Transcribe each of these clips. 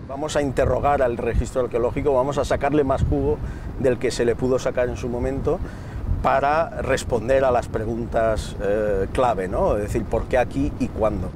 Vamos a interrogar al registro arqueológico, vamos a sacarle más jugo del que se le pudo sacar en su momento para responder a las preguntas clave, ¿no? Es decir, ¿por qué aquí y cuándo?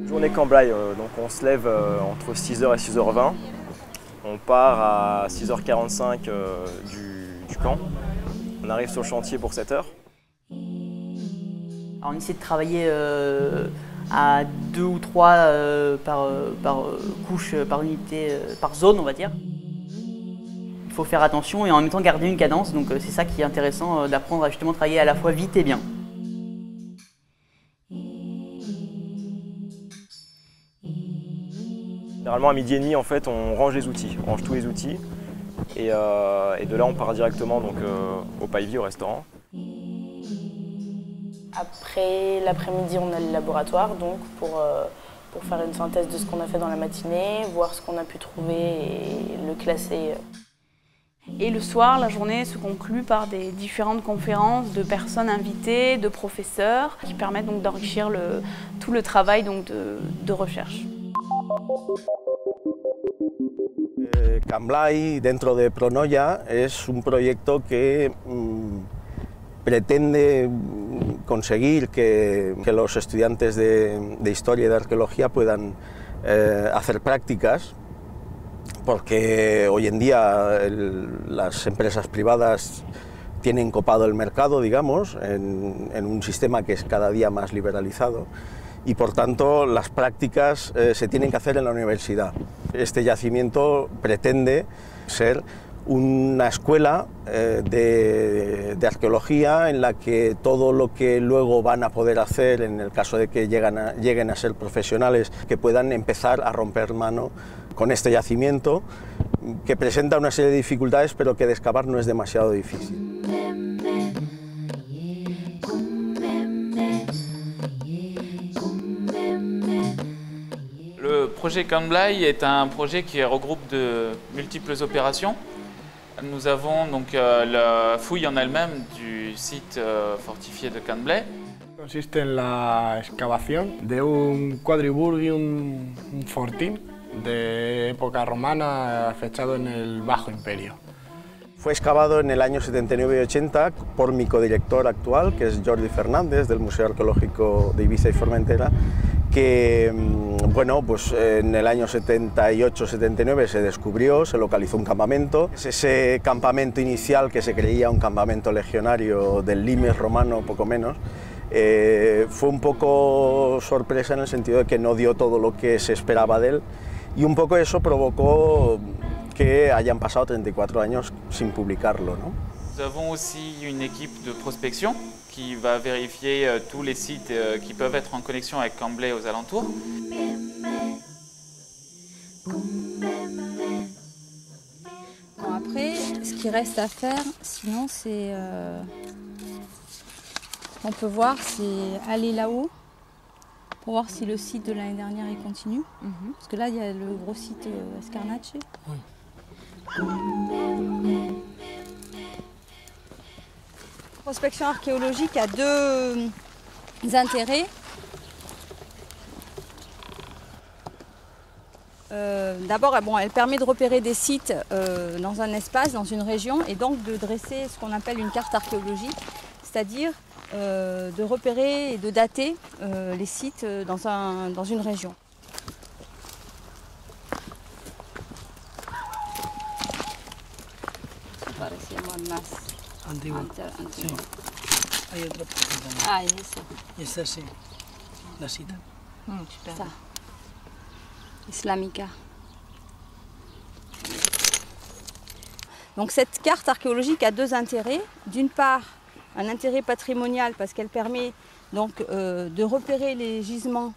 Journée Camblaï, donc on se lève entre 6h et 6h20. On part à 6h45 du camp. On arrive sur le chantier pour 7h. On essaie de travailler à 2 ou 3 par couche, par unité, par zone, on va dire. Il faut faire attention et en même temps garder une cadence, donc c'est ça qui est intéressant d'apprendre à justement travailler à la fois vite et bien. Généralement à midi et demi, en fait, on range les outils, on range tous les outils. Et de là, on part directement donc, au Paille-Vie, au restaurant. Après l'après-midi, on a le laboratoire donc pour faire une synthèse de ce qu'on a fait dans la matinée, voir ce qu'on a pu trouver et le classer. Et le soir, la journée se conclut par des différentes conférences de personnes invitées, de professeurs, qui permettent donc d'enrichir tout le travail donc, de recherche. Camblaï, dentro de Pronoya, es un proyecto que pretende conseguir que los estudiantes de historia y de arqueología puedan hacer prácticas, porque hoy en día las empresas privadas tienen copado el mercado, digamos, en un sistema que es cada día más liberalizado. Y por tanto las prácticas se tienen que hacer en la universidad. Este yacimiento pretende ser una escuela de arqueología en la que todo lo que luego van a poder hacer, en el caso de que lleguen a ser profesionales, que puedan empezar a romper mano con este yacimiento, que presenta una serie de dificultades, pero que de excavar no es demasiado difícil. Le projet Camblaï est un projet qui regroupe de multiples opérations. Nous avons donc la fouille en elle-même du site fortifié de Camblaï. Consiste en la excavación de un quadriburgium, un fortín de época romana fechado en el Bajo Imperio. Fue excavado en el año 79 y 80 por mi codirector actual, que es Jordi Fernández, del Museo Arqueológico de Ibiza y Formentera, que bueno, pues en el año 78-79 se descubrió, se localizó un campamento. Ese campamento inicial, que se creía un campamento legionario del limes romano, poco menos, fue un poco sorpresa en el sentido de que no dio todo lo que se esperaba de él, y un poco eso provocó que hayan pasado 34 años sin publicarlo, ¿no? Nous avons aussi une équipe de prospection qui va vérifier tous les sites qui peuvent être en connexion avec Camblaï aux alentours. Bon, après, ce qui reste à faire, sinon, c'est... on peut voir, c'est aller là-haut pour voir si le site de l'année dernière il continue. Parce que là, il y a le gros site Escarnache. Oui. Prospection archéologique a deux intérêts. D'abord, bon, elle permet de repérer des sites dans un espace, dans une région, et donc de dresser ce qu'on appelle une carte archéologique, c'est-à-dire de repérer et de dater les sites dans une région. Antiguo. Sí. Hay otra también. Ah, es eso. Esta sí, la cita. Ça. Islamica. Donc cette carte archéologique a deux intérêts. D'une part, un intérêt patrimonial parce qu'elle permet donc de repérer les gisements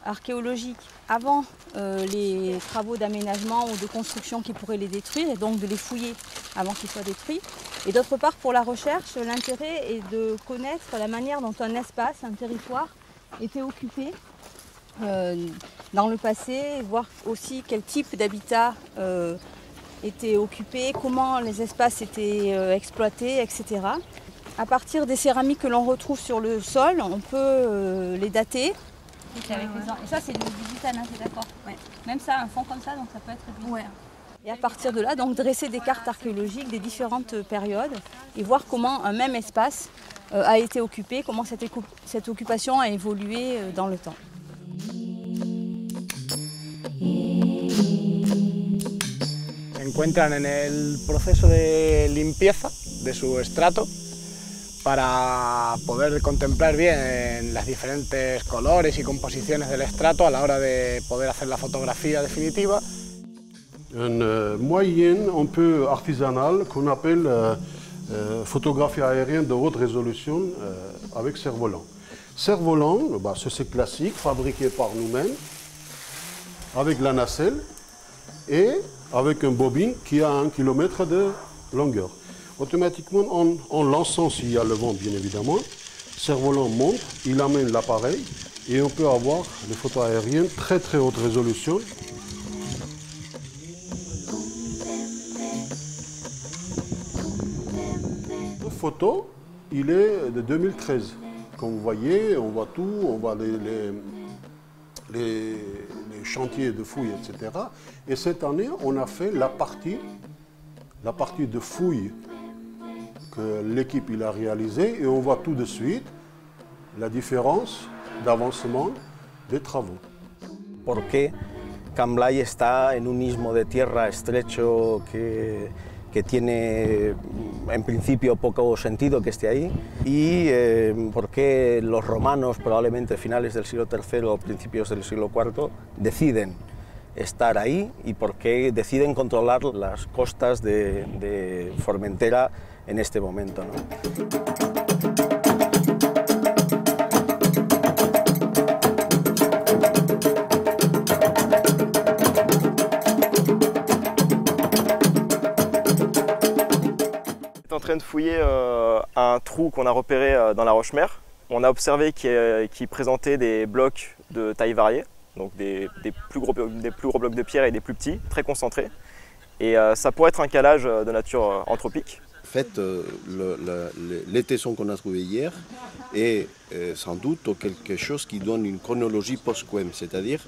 archéologiques avant les travaux d'aménagement ou de construction qui pourraient les détruire, et donc de les fouiller avant qu'ils soient détruits. Et d'autre part, pour la recherche, l'intérêt est de connaître la manière dont un espace, un territoire, était occupé dans le passé, voir aussi quel type d'habitat était occupé, comment les espaces étaient exploités, etc. À partir des céramiques que l'on retrouve sur le sol, on peut les dater. Et ça, c'est du butane, hein, t'es d'accord? Ouais. Même ça, un fond comme ça, donc ça peut être butane. Ouais. Et à partir de là, donc, dresser des cartes archéologiques des différentes périodes et voir comment un même espace a été occupé, comment cette occupation a évolué dans le temps. Se encuentran en el proceso de limpieza de su estrato para poder contemplar bien las diferentes colores y composiciones del estrato a la hora de poder hacer la fotografía definitiva. Une moyenne un peu artisanale qu'on appelle photographie aérienne de haute résolution avec cerf-volant. Cerf-volant, bah, c'est classique, fabriqué par nous-mêmes, avec la nacelle et avec un bobine qui a 1 km de longueur. Automatiquement, en lançant, s'il y a le vent bien évidemment, cerf-volant monte, il amène l'appareil et on peut avoir des photos aériennes très haute résolution. La photo, il est de 2013. Comme vous voyez, on voit tout, on voit les chantiers de fouilles, etc. Et cette année, on a fait la partie de fouilles que l'équipe a réalisée et on voit tout de suite la différence d'avancement des travaux. Porque Cambrai está en un istmo de tierra estrecho que tiene en principio poco sentido que esté ahí, y por qué los romanos, probablemente finales del siglo III o principios del siglo IV, deciden estar ahí y por qué deciden controlar las costas de Formentera en este momento, ¿no? En train de fouiller un trou qu'on a repéré dans la roche-mère. On a observé qu'il présentait des blocs de taille variée, donc des plus gros blocs de pierre et des plus petits, très concentrés. Et ça pourrait être un calage de nature anthropique. En fait, les tessons qu'on a trouvés hier est sans doute quelque chose qui donne une chronologie post-quem, c'est-à-dire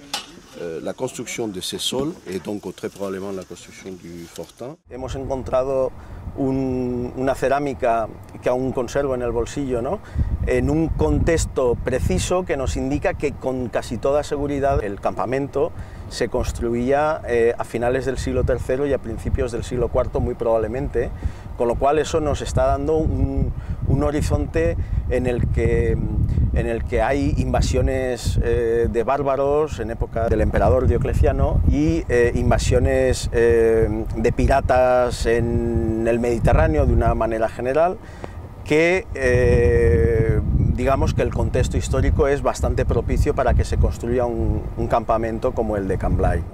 la construction de ces sols et donc très probablement la construction du fortin. Hemos encontrado una cerámica que aún conservo en el bolsillo, ¿no? En un contexto preciso que nos indica que con casi toda seguridad el campamento se construía a finales del siglo III y a principios del siglo IV muy probablemente, con lo cual eso nos está dando un horizonte en el que hay invasiones de bárbaros en época del emperador Diocleciano y invasiones de piratas en el Mediterráneo de una manera general, que digamos que el contexto histórico es bastante propicio para que se construya un campamento como el de Cambrai.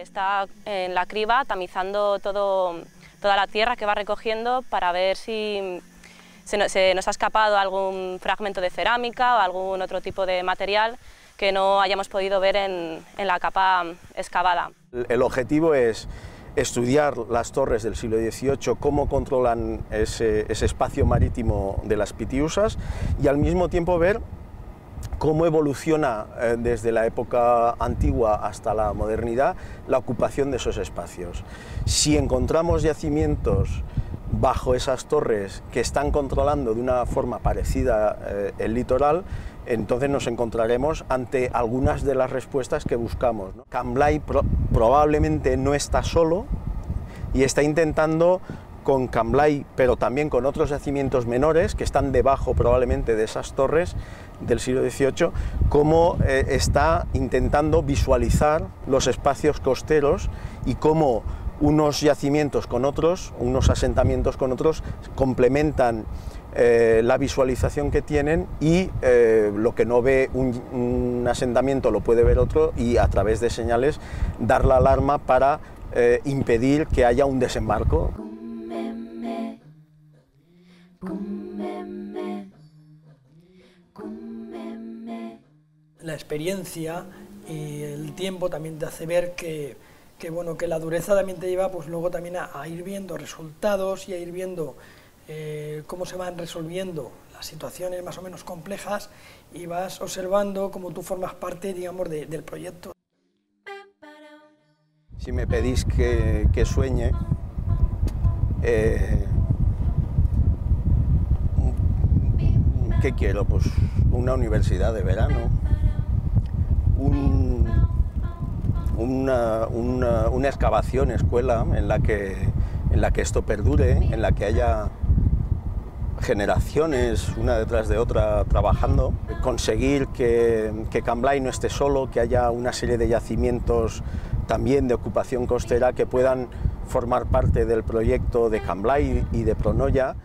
Está en la criba tamizando toda la tierra que va recogiendo para ver si se nos ha escapado algún fragmento de cerámica o algún otro tipo de material que no hayamos podido ver en la capa excavada. El objetivo es estudiar las torres del siglo XVIII, cómo controlan ese espacio marítimo de las Pitiusas, y al mismo tiempo ver cómo evoluciona desde la época antigua hasta la modernidad la ocupación de esos espacios. Si encontramos yacimientos bajo esas torres que están controlando de una forma parecida el litoral, entonces nos encontraremos ante algunas de las respuestas que buscamos, ¿no? Cambrai probablemente no está solo y está intentando con Cambrai, pero también con otros yacimientos menores que están debajo probablemente de esas torres del siglo XVIII, cómo está intentando visualizar los espacios costeros y cómo unos yacimientos con otros, unos asentamientos con otros, complementan la visualización que tienen y lo que no ve un asentamiento lo puede ver otro y a través de señales dar la alarma para impedir que haya un desembarco. La experiencia y el tiempo también te hace ver que la dureza también te lleva pues luego también a ir viendo resultados y a ir viendo cómo se van resolviendo las situaciones más o menos complejas y vas observando cómo tú formas parte, digamos, del proyecto. Si me pedís que sueñe, ¿qué quiero? Pues una universidad de verano, una excavación, escuela, en la que esto perdure, en la que haya generaciones una detrás de otra trabajando, conseguir que Can-Blai no esté solo, que haya una serie de yacimientos también de ocupación costera que puedan formar parte del proyecto de Can-Blai y de Pronoya.